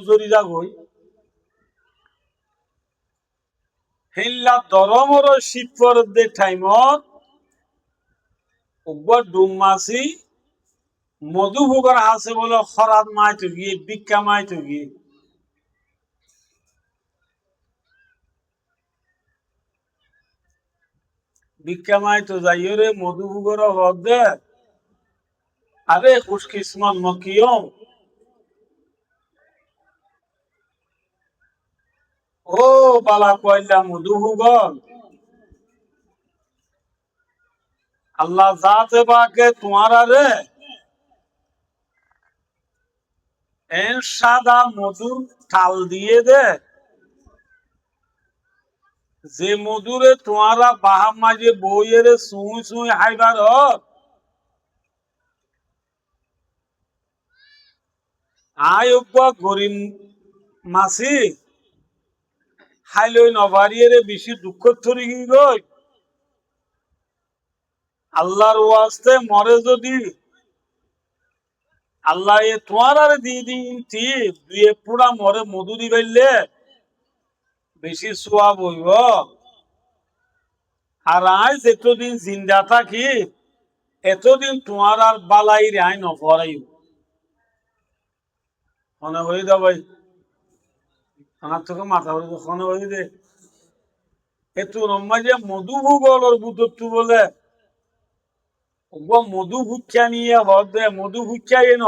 জরি যাগই হেল্লা দরমর শীত পরদে টাইমত উগ্র ডুম মাছি মধুভোগর আছে বলে খরাত মাইতো গিয়ে ভিক্ষা মাইতো গিয়ে ভিক্ষা মাইতো যাইও রে মধুভোগর হদে আরে খুশকিসমত মকিয়ম ও বালা কয়লা মধুভোগর আল্লাহ জাতে বাকে তোমারা রে এন সাদা মধুর টাল দিয়ে দে যে মধুরে তোমারা বাহাম মাঝে বইয়ের সুই সুই হাইবার আয় গরিব মাসি হাইলই নবারিয়ে বেশি দুঃখ থরি গই আল্লাহর ওয়াস্তে মরে যদি আল্লাহ এ তোমার আর দিয়ে দিন দুয়ে পুরা মরে মধু দিবাইলে বেশি সোয়া বইব আর আজ এতদিন জিন্দা থাকি এতদিন তোমার আর বালাই রায় নপরাই মনে হয়ে দা ভাই আমার তোকে মাথা হয়ে মনে হয়ে দে এত রম্মা যে মধুভূগলের বুতত্তু বলে মধু ভুক্ষা নিয়ে হদে মধু ভুক্ষাই ন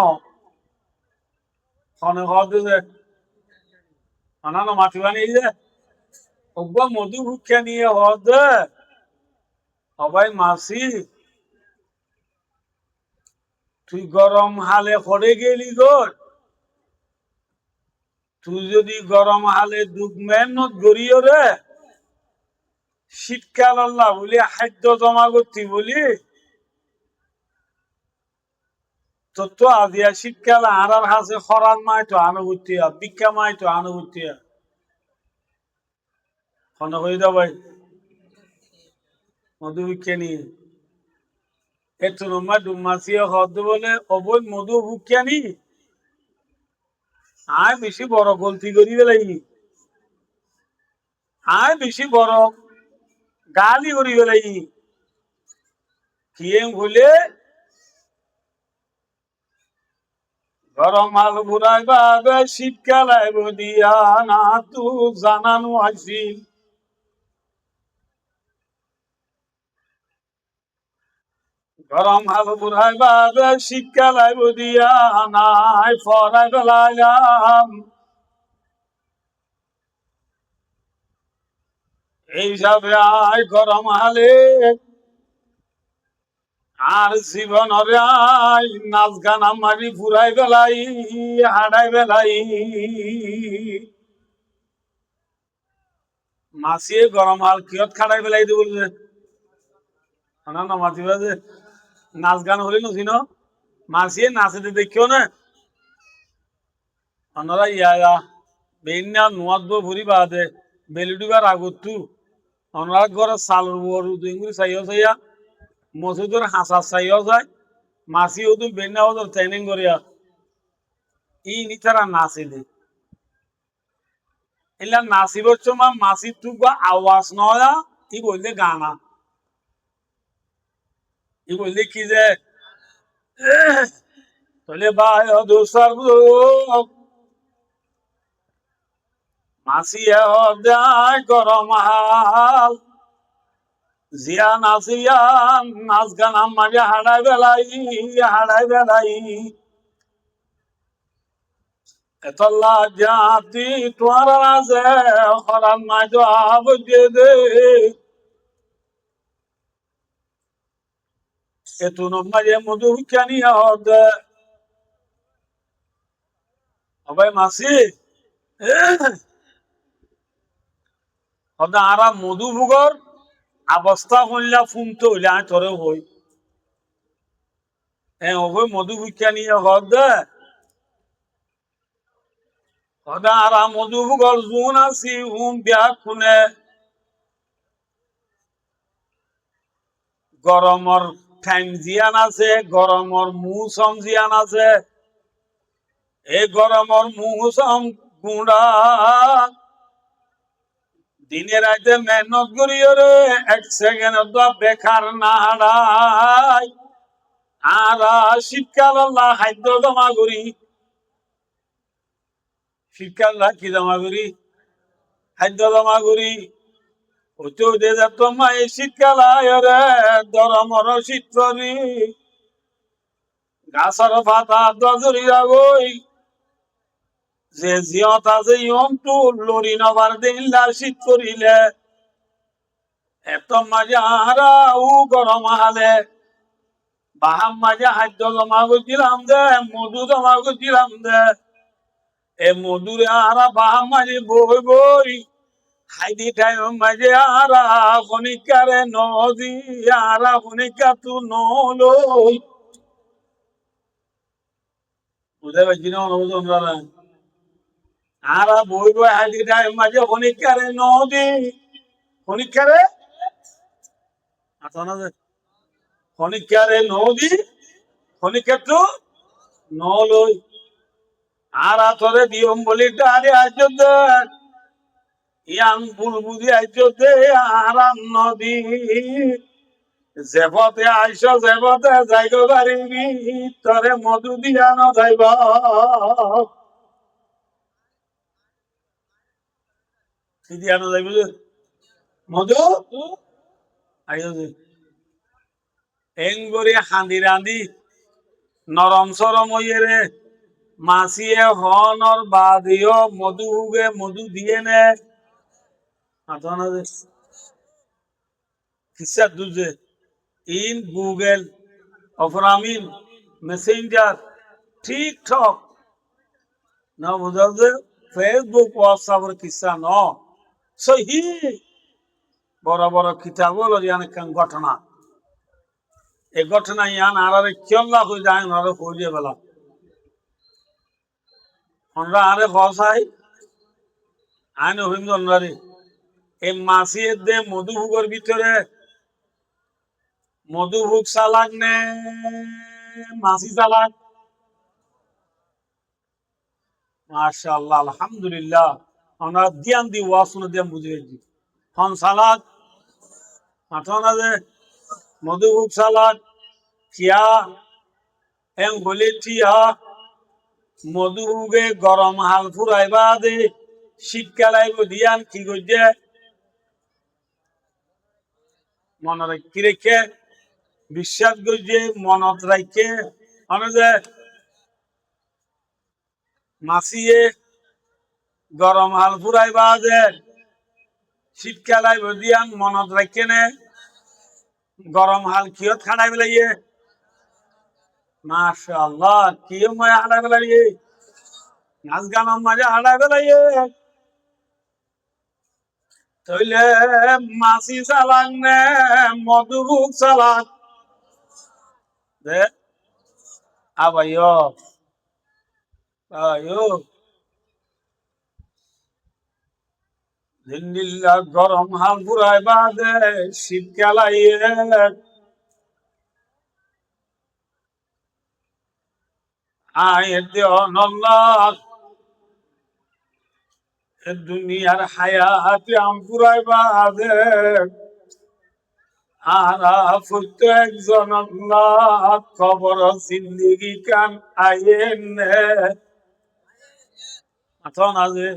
মনে হদে যে অনানো মাতিবা নেই যে মধু ভুক্ষা নিয়ে হদে সবাই মাসি তুই গরম হালে পড়ে গেলি গো তুই যদি গরম হালে দুঃখ মেহনত করিও রে শীতকাল আল্লাহ বলি খাদ্য জমা করতি বলি তোর তো আজিয়া শীতকাল আর হাসে খরান মাই তো আনুভূতিয়া ভিক্ষা মাই তো আনুভূতিয়া মনে হয়ে দা ভাই মধু ভিক্ষা নিয়ে এত নম্বর ডুমাসিয়া হদ বলে অবৈ মধু ভিক্ষা নি আয় বেশি বড় গলতি করি বেলাই আয় বেশি বড় গালি করি বেলাই কি বলে গরম আল ঘুরাই বাবে শীতকাল আইব দিয়া না তু জানানো আসি গরম আল ঘুরাই বাবে শীতকাল আইব দিয়া নাই ফরাই বেলাইলাম এই হিসাবে আয় গরম হালে আর জীবন আয় নাচ গান মারি ফুরাই বেলাই হারাই বেলাই মাসিয়ে গরম হাল কিয়ত খাড়াই বেলাই দিব না না মাতিবা যে নাচ গান হলে নছি ন মাসিয়ে নাচে দেখিও না অনরা ইয়া বেইনা নোয়াদ ভরি বাদে বেলুডিবার আগতু অনরা ঘরে সালর বড় দুই চাইও চাইয়া মসুদের হাসা চাইও যায় মাসি ওদু বেন্না ওদের ট্রেনিং করিয়া ই নিতারা নাচিলে এলা নাচিবর সময় মাসি তুক আওয়াজ নয়া ই বললে গানা ই বললে কি যে তাহলে ভাই দোসার মাসি দেয় গরম হাল জিয়া নাচিয়া নাচ গান মাঝে হাড়াই বেলাই এতলা জাতি তোমার আছে হরান মাই তো আবজে দে এত নম্বরে মধু কেনি হদে সবাই মাসি হদে আরা মধু ভুগর অবস্থা হইলা ফুমতে হইলে আমি তোরে হই হ্যাঁ ওই মধু ভিক্ষা নিয়ে হদে হদে আরা মধু ভুগর জুন আছি হুম বিয়া খুনে গরমর ঠ্যাং জিয়ান আছে গরমর মুসম জিয়ান আছে এ গরমর মৌসুম গুঁড়া দিনে রাইতে মেহনত করিও রে এক সেকেন্ড বেকার না হারাই আর শীতকাল আল্লাহ খাদ্য জমা করি শীতকাল কি জমা করি খাদ্য জমা করি ওইতো দে তোমার এই শীতকাল আয় রে গরমর শীত করি গাছর পাতা দজরি রাগই যে জিয়ত আছে ইয়মটু লড়ি নবার দিল্লা শীত করিলে এত মাঝে আহারা ও গরম আহালে বাহাম মাঝে খাদ্য জমা করছিলাম দে মধু জমা করছিলাম দে এ মধুরে আহারা বাহাম মাঝে বই বই খাইদি টাইম মাঝে আহারা খনিকারে নদী আহারা খনিকা তু নলই বুঝতে পারছি না অনুবোধন আহারা বই বই খাইদি টাইম মাঝে খনিকারে নদী খনিকারে খনিকারে নদী খনিকাতু নলই আর আতরে দিয়ম বলি ডারে আজদে ইয়ান বুলবুদি আজদে আরাম নদী জেবতে আইস জেবতে যাইব পারিবি তরে মধু দিয়া ন যাইব কি দিয়া ন যাইব মধু আইও যে এঙ্গরি হাঁদি রাঁধি নরম সরম হইয়ে মাসিয়ে হনর বাদিও মধু হুগে মধু দিয়ে নে কিসা দুজে ইন গুগল অফরামিন মেসেঞ্জার টিকটক না বুঝাও যে ফেসবুক হোয়াটসঅ্যাপের কিসা ন সহি বড় বড় কিতাব হলো অনেক ঘটনা এই ঘটনা ইয়ান আরে কেল্লা হয়ে যায় আরে হয়ে বেলা আমরা আরে ভসাই আইন হইন্দরে এই মাসির দে মধুভোগের ভিতরে মধুভোগ সালাক নে মাসি সালাক মাশাআল্লাহ আলহামদুলিল্লাহ আমরা ধ্যান দি ওয়াসনা দিয়ে বুঝে গেছি হন সালাদ মাথনা যে মধুভোগ সালাদ কিয়া এম বলে টিয়া মধুভোগে গরম হাল ফুরাইবা দে শীতকালাই দিয়ান কি করছে মনে কি রেখে বিশ্বাস করছে মনত রাখে মানে যে মাসিয়ে গরম হাল ফুরাইবা দে শীতকালাই দিয়ান মনত রাখে নে গরম হাল কিয়ত খাড়াই বেলাইয়ে মাশাআল্লাহ কিয় ময় হাড়াই বেলাইয়ে নাচ গানের মাঝে হাড়াই বেলাইয়ে তইলে মাসি চালাক নে মধুভোগ চালাক দে আবাইও আয়ো দিল্লা গরম হাল ফুরাই বাদে শীতকালাইয়ে আয়ের দেহ নল্লাহ দুনিয়ার হায়াতে আম ফুরাই বাদে আরা প্রত্যেক জন খবর জিন্দিগি কান আইন আথন আছে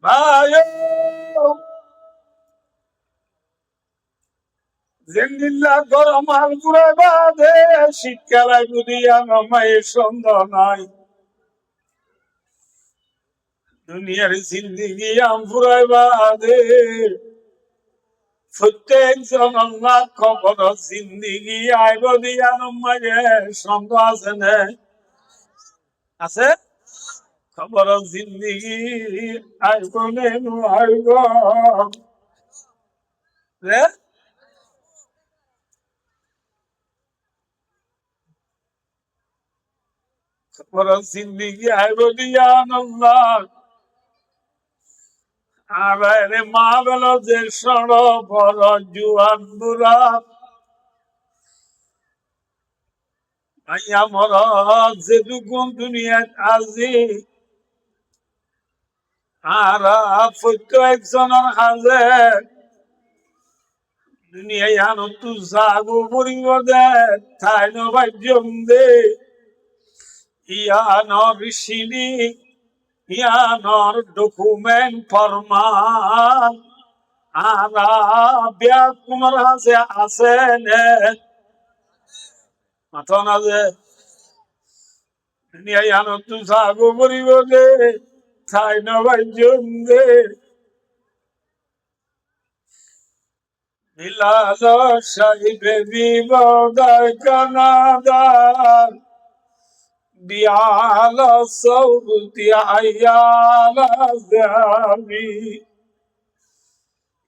ভাই জিন্দিল্লা গরম হাল ফুরাই বাদে শীতকালাই বুদিয়া নমায়ের সন্দেহ নাই দুনিয়ার জিন্দিগি আম ফুরাই বাদে প্রত্যেক জন খবর জিন্দিগি আইব দিয়া নমায়ে সন্দেহ আছে নে আছে খবর জিন্দিগি আইব নে আইব রে খবর জিন্দিগি আইব দিয়া নল্লাহ আরে মা বেল যে সর বড় জুয়ান বুড়া আইয়া মরদ যেটুকুন দুনিয়াত আজি আর প্রত্যেক একজনের হাজে দুনিয়ায় আনো তু জাগো পরিব দে তাই নবাজ্যম দে ইয়ানর ঋষিনি ইয়ানর ডকুমেন্ট ফরমান আরা বিয়া কুমার হাজে আছে নে মাথন আছে দুনিয়ায় আনো তু জাগো পরিব দে তাই নবাজ্যম দে Milano sahibe viva Canada biala sauti ayala zami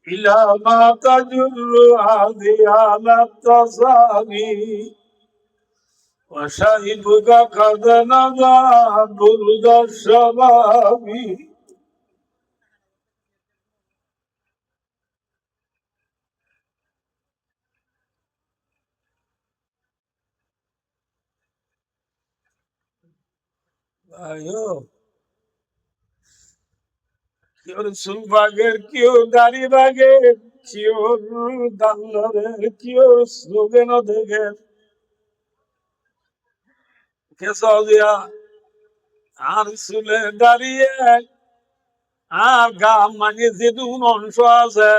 ila ma tajru hadi ala tasami وشاهدك قد نضى برد الشباب ايوه কেউ চুল বাগের কেউ দাড়ি বাগের কেউ দাল্লারের কেউ স্লোগেন দেখে কে সজিয়া আর চুলে দাঁড়িয়ে আর গা মানে যেটুকুন অংশ আছে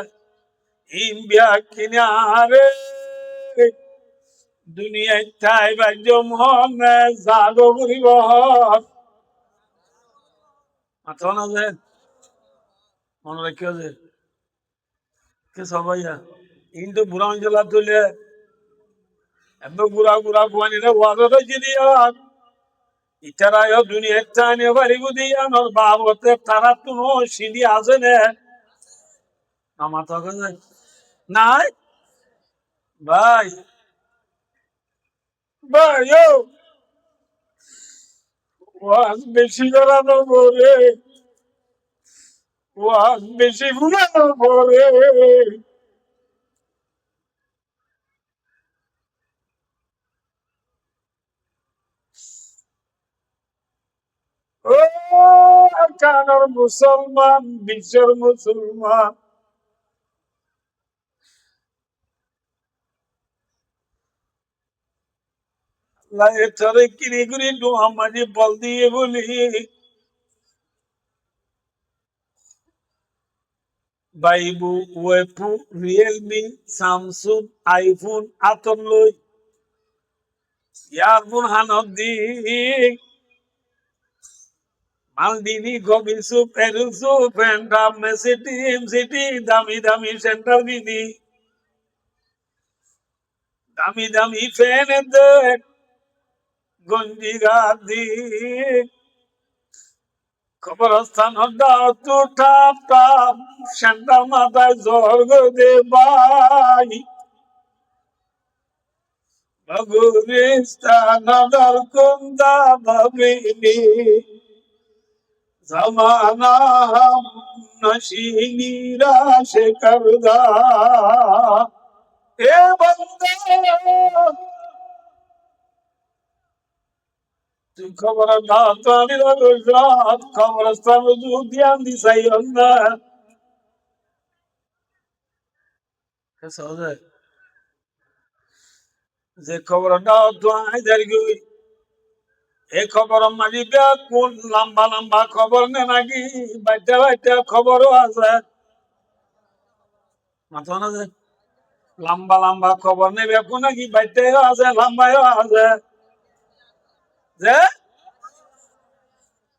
ইন্ডিয়া কিনারে দুনিয়ায় তাই বাজ্য মহন জাগ পরিবহন মাথন আছে মনে রাখি আছে কে সবাইয়া কিন্তু বুড়া অঞ্চল তুলে এত বুড়া বুড়া বুয়ানিরা ওয়াজতে চিনিয়া ইতারায় দুনিয়ার টাইনে বাড়ি বুঝিয়া নর বাবতে তারা তুনো সিঁড়ি আছে নে আমার তখন নাই ভাই ভাই ও ওয়াজ বেশি করানো পরে ওয়াজ বেশি ঘুমানো পরে ও কানার মুসলমান বিশ্বের মুসলমান লাগে তোরে কিনে করে আমাকে বল দিয়ে বলি বাইবু ওয়েপু রিয়েলমি স্যামসুং আইফোন আতর লই ইয়ার বুন হানত দি মালদিনি গবিসু পেরুসু ফ্যান্ডাম মেসিটি এমসিটি দামি দামি সেন্টার দিদি দামি দামি ফ্যান দেখ গঞ্জি গাদি কবরস্থান তু টাপ টাপ সেন্টার মাথায় জর্গ দে বাই বাগুরিস্তান কুন্দা ভাবিনি জমানা নশিনী রাশে করদা এ বন্দা তুই খবর না তো আমি খবরস্থান ধ্যান দিছাই না সহজে যে খবর না তো আইদার গই এ খবর মাঝি কোন লম্বা লম্বা খবর নে নাকি বাচ্চা বাচ্চা খবরও আছে মাথা না যে লম্বা লম্বা খবর নেবে কোন নাকি বাচ্চাও আছে লম্বাও আছে যে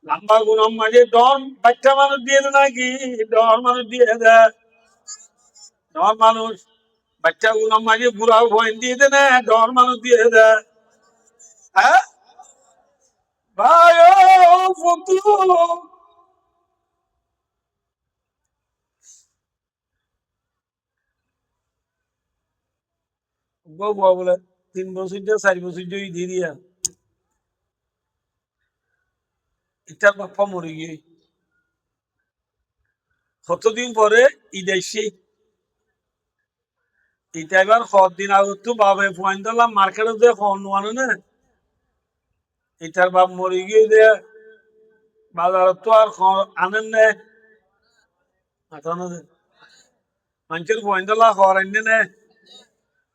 লম্বা গুণম মাঝে ডর বাচ্চা মানুষ দিয়ে নাকি ডর মানুষ দিয়ে দেয় ডর মানুষ বাচ্চা গুণম মাঝে বুড়া ভয় দিয়ে দে না ডর মানুষ দিয়ে দেয় হ্যাঁ ভাই ও ফতু বলে 3 বছর 4 বছর দিয়ে দিয়া ইটার বাপ্পা মরে গিয়ে কতদিন পরে ঈদ আইসে এটা এবার দিন আগত তো বাবে পয়েন্ট দিলাম মার্কেটে যে হন আনে না ইটার বাপ মরি গিয়ে যে বাজারত তো আর আনেন নে মানুষের গোয়েন্দলা খবর আননে নে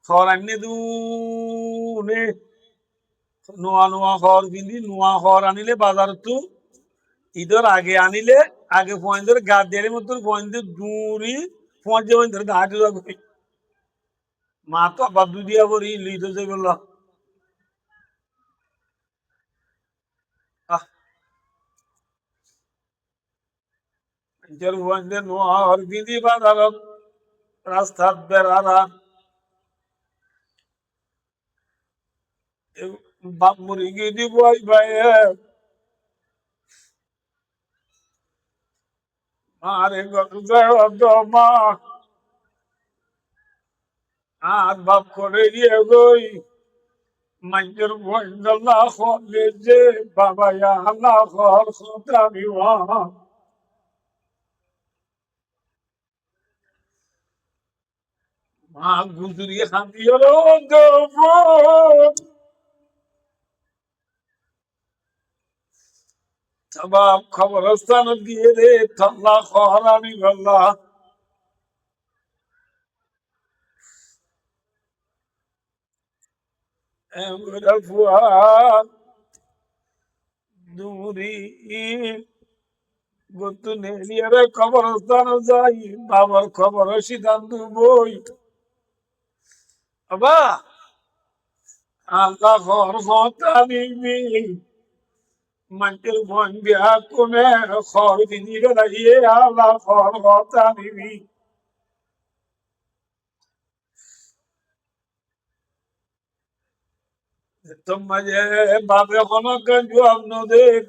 খবর আননে দু নোয়া নোয়া খবর কিনি নোয়া খবর আনিলে বাজার তো ঈদের আগে আনিলে আগে পয়েন্টের গা দেড় মতো পয়েন্টের দূরি পৌঁছে পয়েন্টের গা যাবে মা তো আবার দুদিয়া করি লিড হয়ে গেল মানুষের পয়েন্টের নোয়া হর কিনি বাজারত রাস্তার বেড়ারা বাপ মরি গিয়ে দিব ভাই আরে মা আর বাপ করে গিয়ে গই মানুষের ভয়ঙ্কর হলে যে বাবা না হর কথা মা গুজরি হাতিয়ে বাপ খবরস্থান দিয়ে রে থাল্লা খহরানি গল্লা ফুয়া দূরি গতু নেলিয়ারে খবরস্থান যাই বাবার খবর সিদ্ধান্ত বই বাবা আল্লাহ খর কথা নিবি মানুষের মন বিয়া কোনে খর দিদি বেড়াইয়ে আল্লাহ খর কথা নিবি তোমাকে বাপে হনক জবাব নদের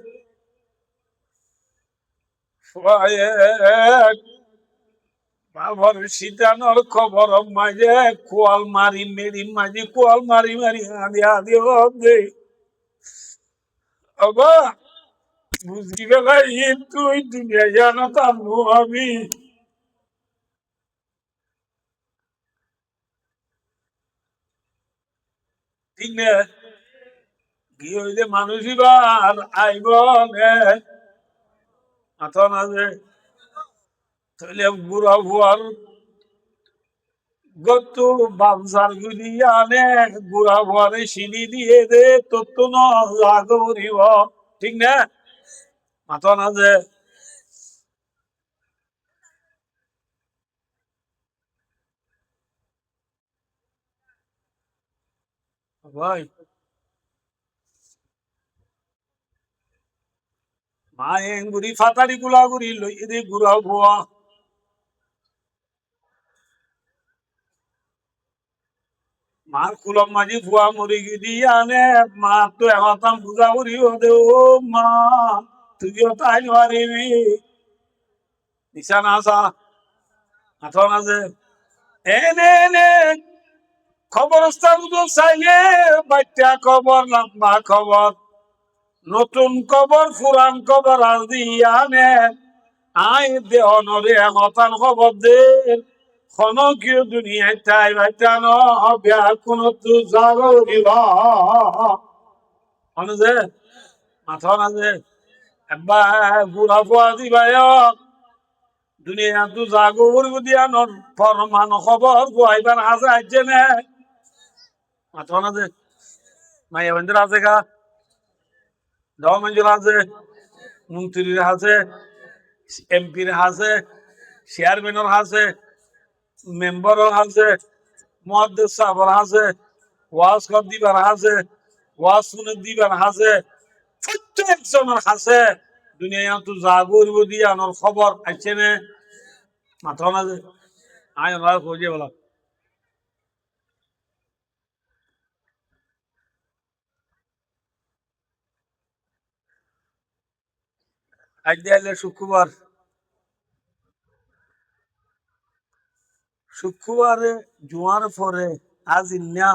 বাবার সীতানোর খবর মাঝে কোয়াল মারি মেরি মাঝি কোয়াল মারি মারি আদি আদি দে বাবা বুঝি বেলাই তুই দুনিয়া জানো তামু আমি ঠিক না কি হইলে মানুষই বা আর আইব মাথা না যে তাহলে বুড়া বুয়ার গত বামসার গুলি আনে বুড়া বুয়ারে সিনি দিয়ে দে তোর তো নগরিব ঠিক না মাথা না যে ভাই মা গুড়ি ফাতারি গুলা গুড়ি লই দে বুড়া বুয়া মার কুলম মাঝি ফুয়া মরি গিয়ে আনে মা তো এমাতাম বুঝা করি দে ও মা তুইও তাই পারিবি নিশানা আসা মাথা না যে এনে এনে খবরস্থান চাইলে বাচ্চা খবর লম্বা খবর নতুন খবর পুরান খবর আজ দিয়ে আই দে অনরে হতান খবর দে খনকীয় দুনিয়ায় তাই বাচ্চা নব্যা কোন তু জাগরিব যে মাথা না যে একবার বুড়া ফুয়া দিবাই দুনিয়া তু জাগর দিয়া নর ফরমান খবর গুয়াইবার হাজে আইছে না মাথা না যে মাইয়া বন্ধুর আছে গা দশ মঞ্জুর আছে মন্ত্রীর আছে এমপির আছে চেয়ারম্যানের আছে মেম্বারও আছে মহাদেশ সাহর আছে ওয়াজ কর দিবার আছে ওয়াজ শুনে দিবার আছে প্রত্যেকজনের আছে দুনিয়া তো জাগর দিয়া নর খবর আইছে না মাথা না যে আয় ওরা খোঁজে বলা আজ দিয়ে শুক্রবার শুক্রবারে জোয়ার পরে আজ ইন্না